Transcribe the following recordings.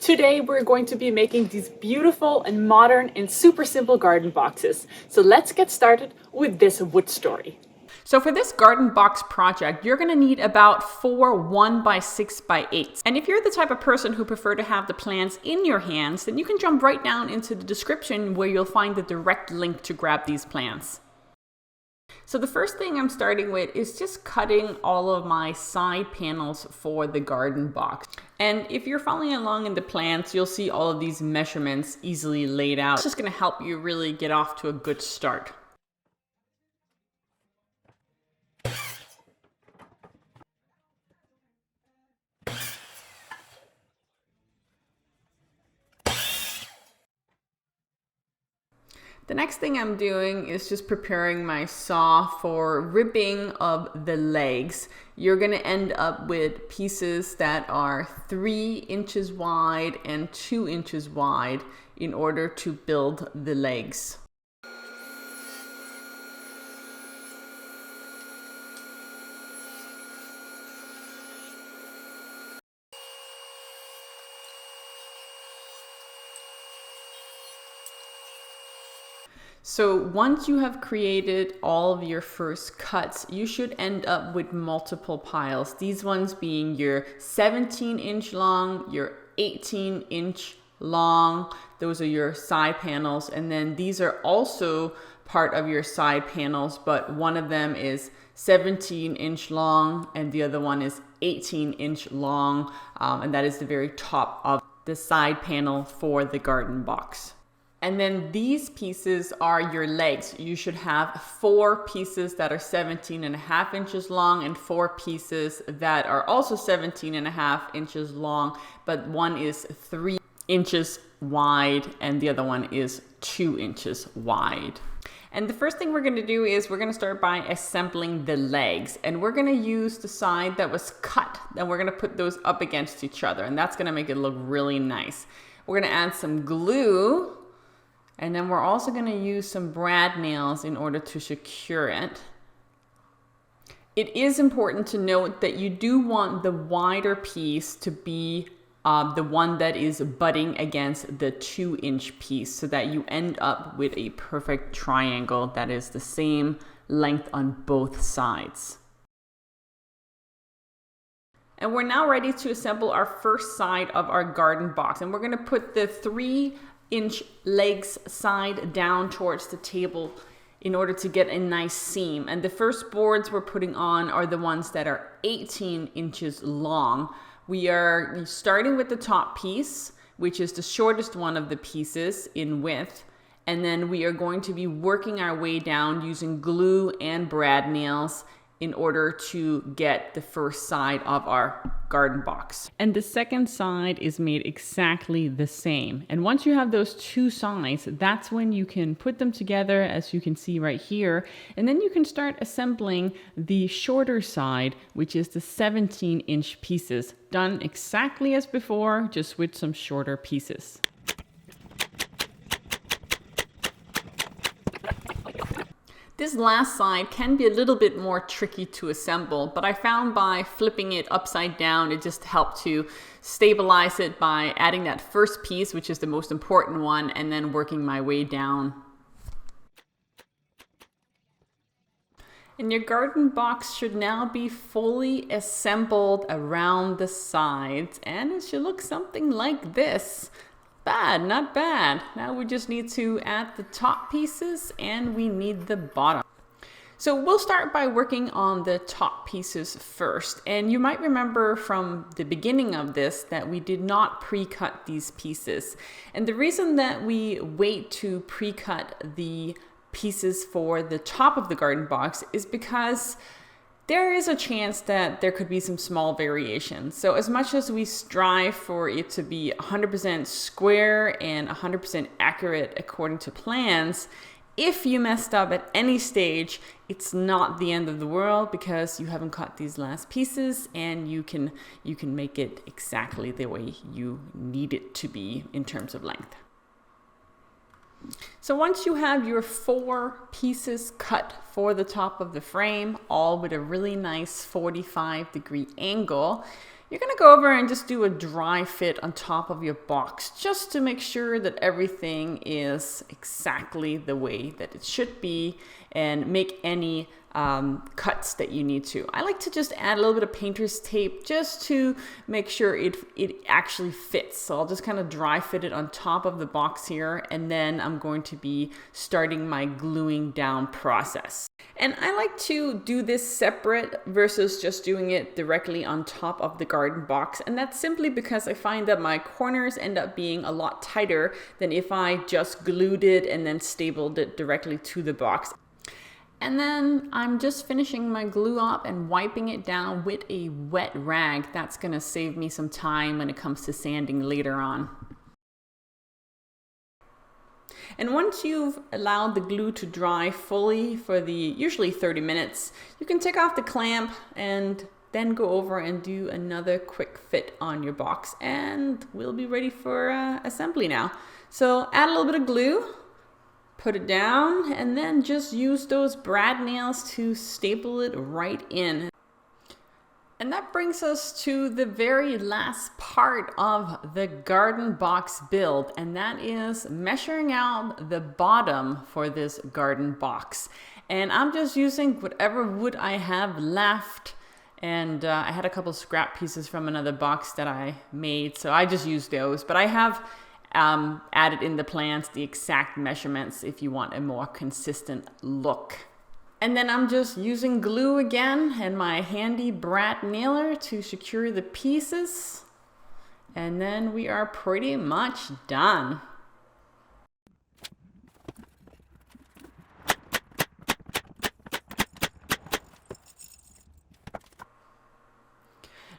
Today we're going to be making these beautiful and modern and super simple garden boxes. So let's get started with this wood story. So for this garden box project, you're gonna need about 4 1x6x8s. And if you're the type of person who prefer to have the plans in your hands, then you can jump right down into the description where you'll find the direct link to grab these plans. So the first thing I'm starting with is just cutting all of my side panels for the garden box. And if you're following along in the plans, you'll see all of these measurements easily laid out. It's just gonna help you really get off to a good start. The next thing I'm doing is just preparing my saw for ribbing of the legs. You're gonna end up with pieces that are 3 inches wide and 2 inches wide in order to build the legs. So once you have created all of your first cuts, you should end up with multiple piles. These ones being your 17-inch long, your 18-inch long, those are your side panels. And then these are also part of your side panels, but one of them is 17-inch long and the other one is 18-inch long. And that is the very top of the side panel for the garden box. And then these pieces are your legs. You should have 4 pieces that are 17.5 inches long and 4 pieces that are also 17.5 inches long, but one is 3 inches wide and the other one is 2 inches wide. And the first thing we're gonna do is we're gonna start by assembling the legs, and we're gonna use the side that was cut, and we're gonna put those up against each other, and that's gonna make it look really nice. We're gonna add some glue. And then we're also going to use some brad nails in order to secure it. It is important to note that you do want the wider piece to be the one that is butting against the 2-inch piece so that you end up with a perfect triangle that is the same length on both sides. And we're now ready to assemble our first side of our garden box. And we're going to put the 3-inch legs side down towards the table in order to get a nice seam. And the first boards we're putting on are the ones that are 18 inches long. We are starting with the top piece, which is the shortest one of the pieces in width. And then we are going to be working our way down using glue and brad nails in order to get the first side of our garden box. And the second side is made exactly the same. And once you have those 2 sides, that's when you can put them together, as you can see right here. And then you can start assembling the shorter side, which is the 17-inch pieces, done exactly as before, just with some shorter pieces. This last side can be a little bit more tricky to assemble, but I found by flipping it upside down, it just helped to stabilize it by adding that first piece, which is the most important one, and then working my way down. And your garden box should now be fully assembled around the sides, and it should look something like this. Bad, not bad. Now we just need to add the top pieces and we need the bottom. So we'll start by working on the top pieces first. And you might remember from the beginning of this that we did not pre-cut these pieces. And the reason that we wait to pre-cut the pieces for the top of the garden box is because there is a chance that there could be some small variations. So as much as we strive for it to be 100% square and 100% accurate according to plans, if you messed up at any stage, it's not the end of the world because you haven't cut these last pieces and you can make it exactly the way you need it to be in terms of length. So once you have your 4 pieces cut for the top of the frame, all with a really nice 45-degree angle, You're gonna go over and just do a dry fit on top of your box just to make sure that everything is exactly the way that it should be and make any cuts that you need to. I like to just add a little bit of painter's tape just to make sure it actually fits. So I'll just kind of dry fit it on top of the box here, and then I'm going to be starting my gluing down process. And I like to do this separate versus just doing it directly on top of the garden box. And that's simply because I find that my corners end up being a lot tighter than if I just glued it and then stapled it directly to the box. And then I'm just finishing my glue up and wiping it down with a wet rag. That's gonna save me some time when it comes to sanding later on. And once you've allowed the glue to dry fully for the usually 30 minutes, you can take off the clamp and then go over and do another quick fit on your box, and we'll be ready for assembly now. So add a little bit of glue, put it down, and then just use those brad nails to staple it right in. And that brings us to the very last part of the garden box build, and that is measuring out the bottom for this garden box. And I'm just using whatever wood I have left, and I had a couple scrap pieces from another box that I made, so I just used those. But I have added in the plans the exact measurements if you want a more consistent look. And then I'm just using glue again and my handy brad nailer to secure the pieces. And then we are pretty much done.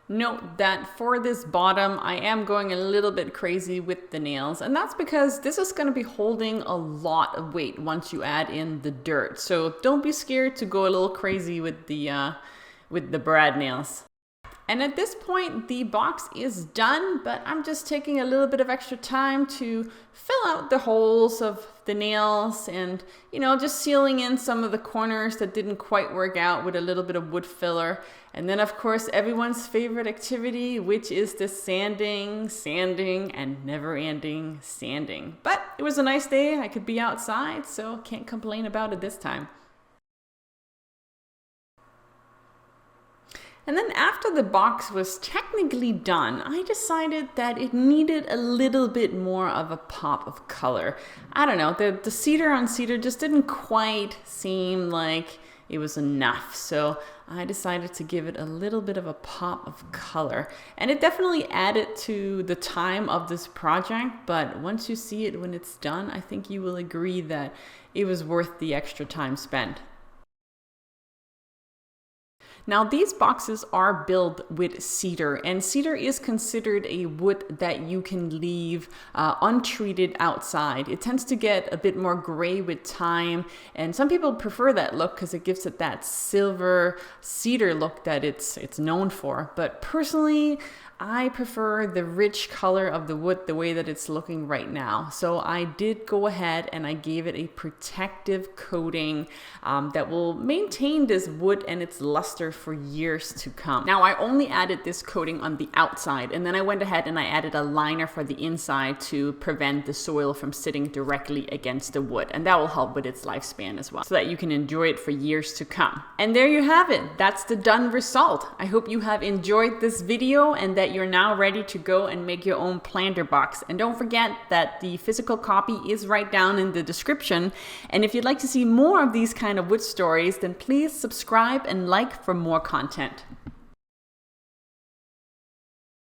Note that for this bottom, I am going a little bit crazy with the nails, and that's because this is going to be holding a lot of weight once you add in the dirt. So don't be scared to go a little crazy with the brad nails. And at this point, the box is done, but I'm just taking a little bit of extra time to fill out the holes of the nails and, you know, just sealing in some of the corners that didn't quite work out with a little bit of wood filler. And then, of course, everyone's favorite activity, which is the sanding, and never-ending sanding. But it was a nice day. I could be outside, so can't complain about it this time. And then after the box was technically done, I decided that it needed a little bit more of a pop of color. I don't know, the cedar on cedar just didn't quite seem like it was enough. So I decided to give it a little bit of a pop of color. And it definitely added to the time of this project, but once you see it when it's done, I think you will agree that it was worth the extra time spent. Now these boxes are built with cedar, and cedar is considered a wood that you can leave untreated outside. It tends to get a bit more gray with time, and some people prefer that look because it gives it that silver cedar look that it's known for. But personally, I prefer the rich color of the wood the way that it's looking right now. So I did go ahead and I gave it a protective coating that will maintain this wood and its luster for years to come. Now I only added this coating on the outside, and then I went ahead and I added a liner for the inside to prevent the soil from sitting directly against the wood, and that will help with its lifespan as well, so that you can enjoy it for years to come. And there you have it. That's the done result. I hope you have enjoyed this video and that you're now ready to go and make your own planter box. And don't forget that the physical copy is right down in the description. And if you'd like to see more of these kind of wood stories, then please subscribe and like for more content.